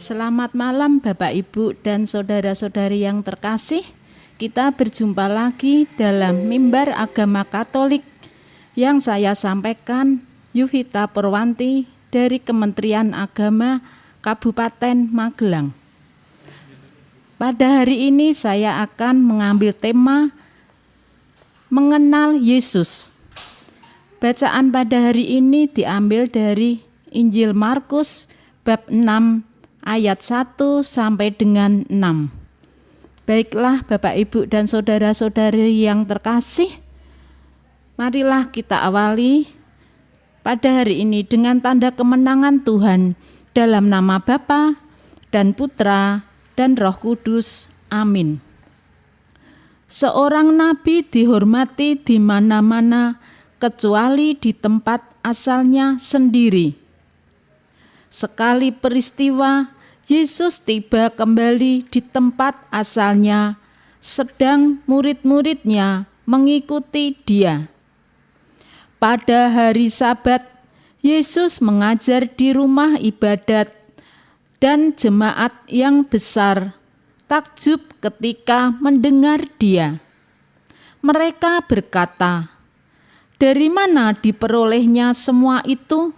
Selamat malam Bapak Ibu dan saudara-saudari yang terkasih. Kita berjumpa lagi dalam Mimbar Agama Katolik yang saya sampaikan, Yuvita Purwanti dari Kementerian Agama Kabupaten Magelang. Pada hari ini saya akan mengambil tema mengenal Yesus. Bacaan pada hari ini diambil dari Injil Markus bab 6 ayat 1 sampai dengan 6. Baiklah Bapak Ibu dan saudara-saudari yang terkasih, marilah kita awali pada hari ini dengan tanda kemenangan Tuhan dalam nama Bapa dan Putra dan Roh Kudus. Amin. Seorang nabi dihormati di mana-mana kecuali di tempat asalnya sendiri. Sekali peristiwa, Yesus tiba kembali di tempat asalnya, sedang murid-muridnya mengikuti Dia. Pada hari Sabat, Yesus mengajar di rumah ibadat, dan jemaat yang besar takjub ketika mendengar Dia. Mereka berkata, "Dari mana diperolehnya semua itu?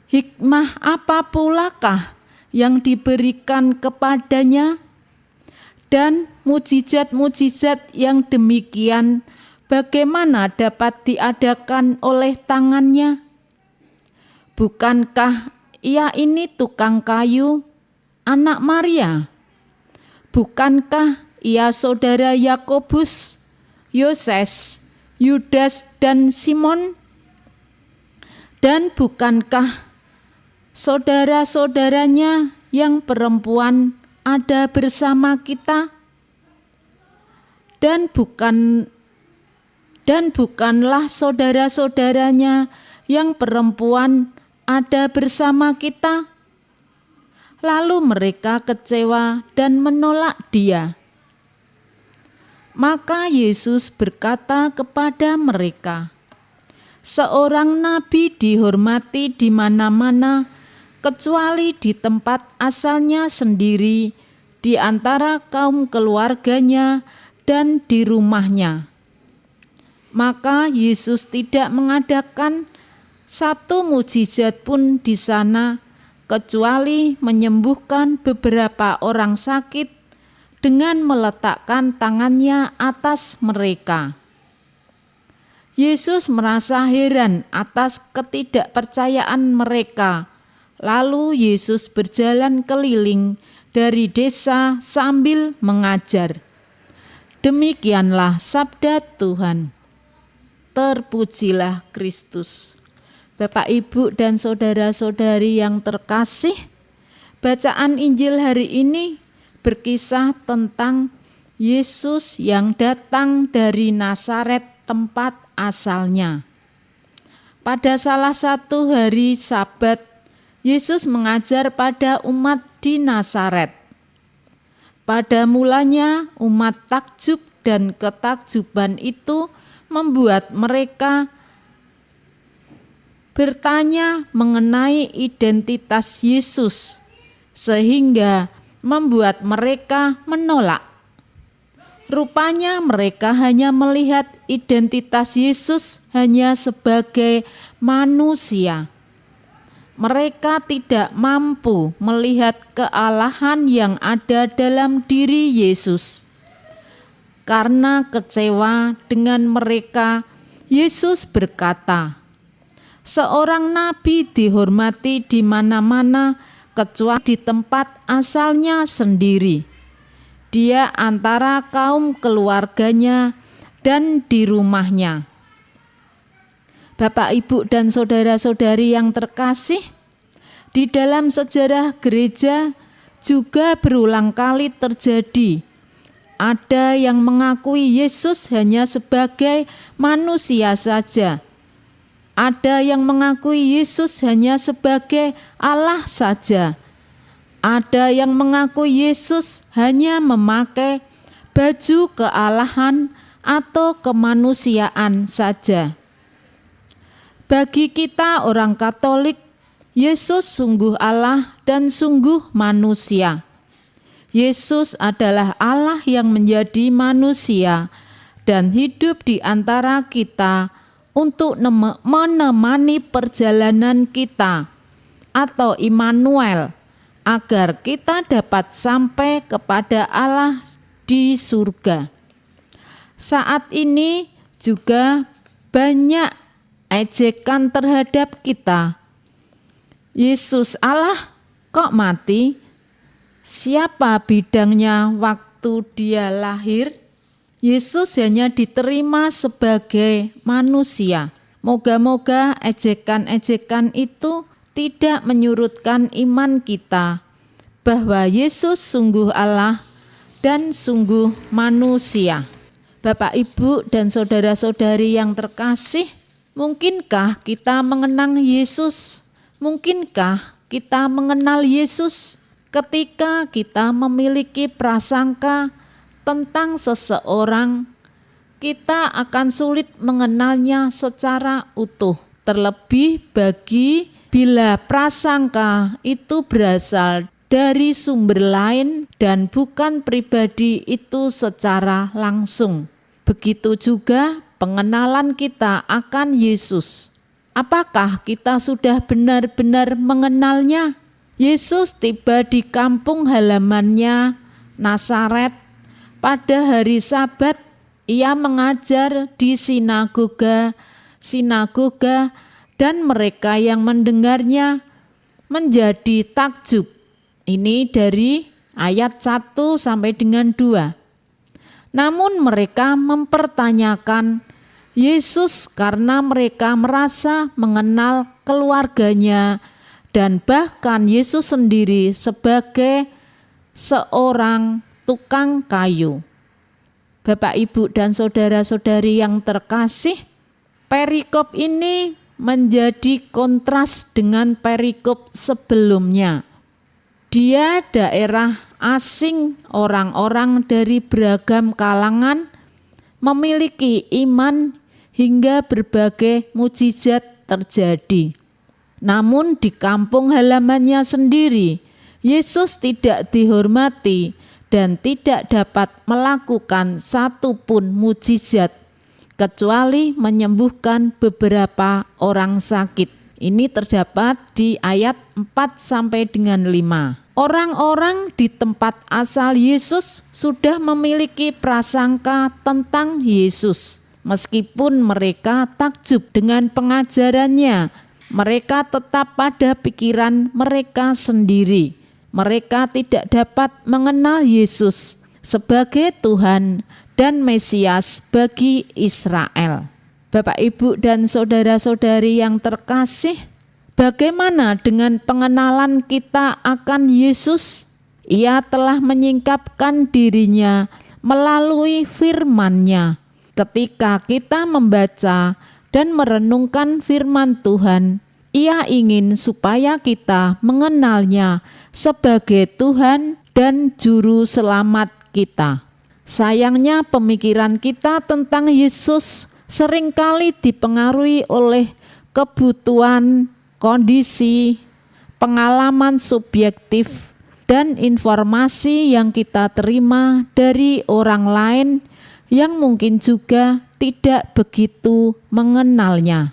Hikmah apa pulakah yang diberikan kepadanya? Dan mujizat-mujizat yang demikian bagaimana dapat diadakan oleh tangannya? Bukankah Ia ini tukang kayu, anak Maria? Bukankah Ia saudara Yakobus, Yoses, Yudas dan Simon? Dan bukankah saudara-saudaranya yang perempuan ada bersama kita? Dan bukanlah saudara-saudaranya yang perempuan ada bersama kita?" Lalu mereka kecewa dan menolak Dia. Maka Yesus berkata kepada mereka, "Seorang nabi dihormati di mana-mana kecuali di tempat asalnya sendiri, di antara kaum keluarganya dan di rumahnya." Maka Yesus tidak mengadakan satu mukjizat pun di sana, kecuali menyembuhkan beberapa orang sakit dengan meletakkan tangannya atas mereka. Yesus merasa heran atas ketidakpercayaan mereka. Lalu Yesus berjalan keliling dari desa sambil mengajar. Demikianlah sabda Tuhan. Terpujilah Kristus. Bapak, Ibu, dan saudara-saudari yang terkasih, bacaan Injil hari ini berkisah tentang Yesus yang datang dari Nazaret, tempat asalnya. Pada salah satu hari Sabat, Yesus mengajar pada umat di Nazaret. Pada mulanya umat takjub, dan ketakjuban itu membuat mereka bertanya mengenai identitas Yesus, sehingga membuat mereka menolak. Rupanya mereka hanya melihat identitas Yesus hanya sebagai manusia. Mereka tidak mampu melihat kealahan yang ada dalam diri Yesus. Karena kecewa dengan mereka, Yesus berkata, "Seorang nabi dihormati di mana-mana kecuali di tempat asalnya sendiri, dia antara kaum keluarganya dan di rumahnya." Bapak, Ibu, dan saudara-saudari yang terkasih, di dalam sejarah gereja juga berulang kali terjadi. Ada yang mengakui Yesus hanya sebagai manusia saja. Ada yang mengakui Yesus hanya sebagai Allah saja. Ada yang mengakui Yesus hanya memakai baju kealahan atau kemanusiaan saja. Bagi kita orang Katolik, Yesus sungguh Allah dan sungguh manusia. Yesus adalah Allah yang menjadi manusia dan hidup di antara kita untuk menemani perjalanan kita atau Immanuel, agar kita dapat sampai kepada Allah di surga. Saat ini juga banyak ejekan terhadap kita. Yesus Allah kok mati? Siapa bidangnya waktu dia lahir? Yesus hanya diterima sebagai manusia. Moga-moga ejekan-ejekan itu tidak menyurutkan iman kita bahwa Yesus sungguh Allah dan sungguh manusia. Bapak, Ibu, dan saudara-saudari yang terkasih, mungkinkah kita mengenang Yesus? Mungkinkah kita mengenal Yesus ketika kita memiliki prasangka tentang seseorang? Kita akan sulit mengenalnya secara utuh, terlebih bila prasangka itu berasal dari sumber lain dan bukan pribadi itu secara langsung. Begitu juga pengenalan kita akan Yesus. Apakah kita sudah benar-benar mengenalnya? Yesus tiba di kampung halamannya, Nazaret, pada hari Sabat. Ia mengajar di sinagoga dan mereka yang mendengarnya menjadi takjub. Ini dari ayat 1 sampai dengan 2. Namun mereka mempertanyakan Yesus karena mereka merasa mengenal keluarganya dan bahkan Yesus sendiri sebagai seorang tukang kayu. Bapak, Ibu, dan saudara-saudari yang terkasih, perikop ini menjadi kontras dengan perikop sebelumnya. Dia daerah asing, orang-orang dari beragam kalangan memiliki iman hingga berbagai mukjizat terjadi. Namun di kampung halamannya sendiri, Yesus tidak dihormati dan tidak dapat melakukan satu pun mukjizat kecuali menyembuhkan beberapa orang sakit. Ini terdapat di ayat 4 sampai dengan 5. Orang-orang di tempat asal Yesus sudah memiliki prasangka tentang Yesus. Meskipun mereka takjub dengan pengajarannya, mereka tetap pada pikiran mereka sendiri. Mereka tidak dapat mengenal Yesus sebagai Tuhan dan Mesias bagi Israel. Bapak, Ibu, dan saudara-saudari yang terkasih, bagaimana dengan pengenalan kita akan Yesus? Ia telah menyingkapkan dirinya melalui firman-Nya. Ketika kita membaca dan merenungkan firman Tuhan, Ia ingin supaya kita mengenalnya sebagai Tuhan dan Juru Selamat kita. Sayangnya pemikiran kita tentang Yesus seringkali dipengaruhi oleh kebutuhan, kondisi, pengalaman subjektif, dan informasi yang kita terima dari orang lain yang mungkin juga tidak begitu mengenalnya.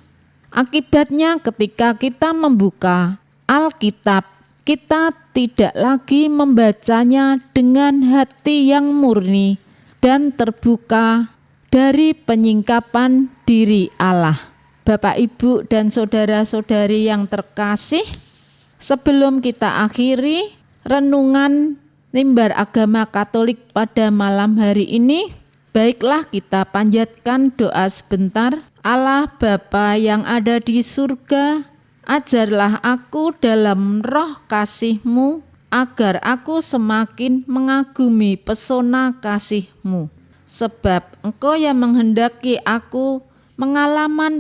Akibatnya ketika kita membuka Alkitab, kita tidak lagi membacanya dengan hati yang murni dan terbuka dari penyingkapan diri Allah. Bapak, Ibu, dan saudara-saudari yang terkasih, sebelum kita akhiri renungan mimbar agama Katolik pada malam hari ini, baiklah kita panjatkan doa sebentar. Allah Bapa yang ada di surga, ajarlah aku dalam roh kasih-Mu, agar aku semakin mengagumi pesona kasih-Mu. Sebab Engkau yang menghendaki aku mengalami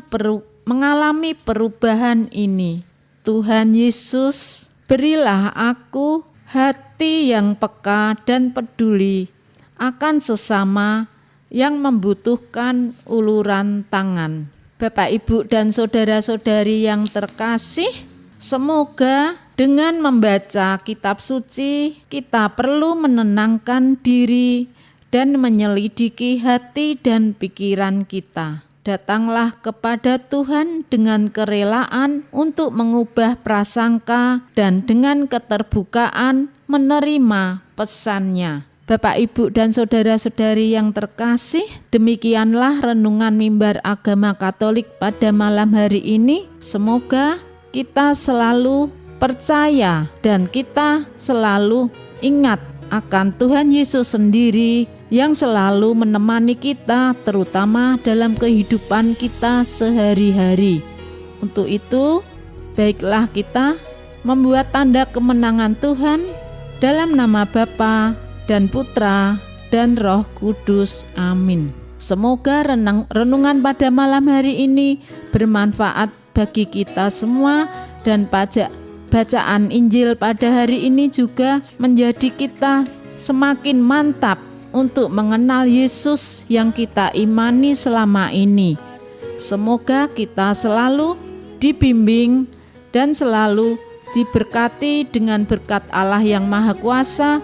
perubahan ini. Tuhan Yesus, berilah aku hati yang peka dan peduli akan sesama yang membutuhkan uluran tangan. Bapak, Ibu, dan saudara-saudari yang terkasih, Semoga dengan membaca kitab suci, kita perlu menenangkan diri dan menyelidiki hati dan pikiran kita. Datanglah kepada Tuhan dengan kerelaan untuk mengubah prasangka dan dengan keterbukaan menerima pesan-Nya. Bapak, Ibu, dan saudara-saudari yang terkasih, demikianlah renungan Mimbar Agama Katolik pada malam hari ini. Semoga kita selalu percaya dan kita selalu ingat akan Tuhan Yesus sendiri yang selalu menemani kita, terutama dalam kehidupan kita sehari-hari. Untuk itu, baiklah kita membuat tanda kemenangan Tuhan dalam nama Bapa dan Putra dan Roh Kudus. Amin. Semoga renungan pada malam hari ini bermanfaat bagi kita semua, dan bacaan Injil pada hari ini juga menjadi kita semakin mantap untuk mengenal Yesus yang kita imani selama ini. Semoga kita selalu dibimbing dan selalu diberkati dengan berkat Allah yang Maha Kuasa,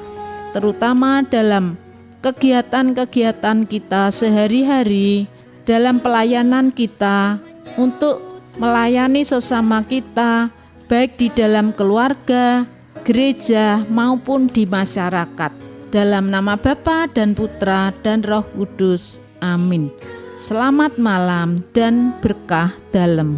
terutama dalam kegiatan-kegiatan kita sehari-hari, dalam pelayanan kita untuk melayani sesama kita, baik di dalam keluarga, gereja, maupun di masyarakat. Dalam nama Bapa dan Putra dan Roh Kudus. Amin. Selamat malam dan berkah dalam.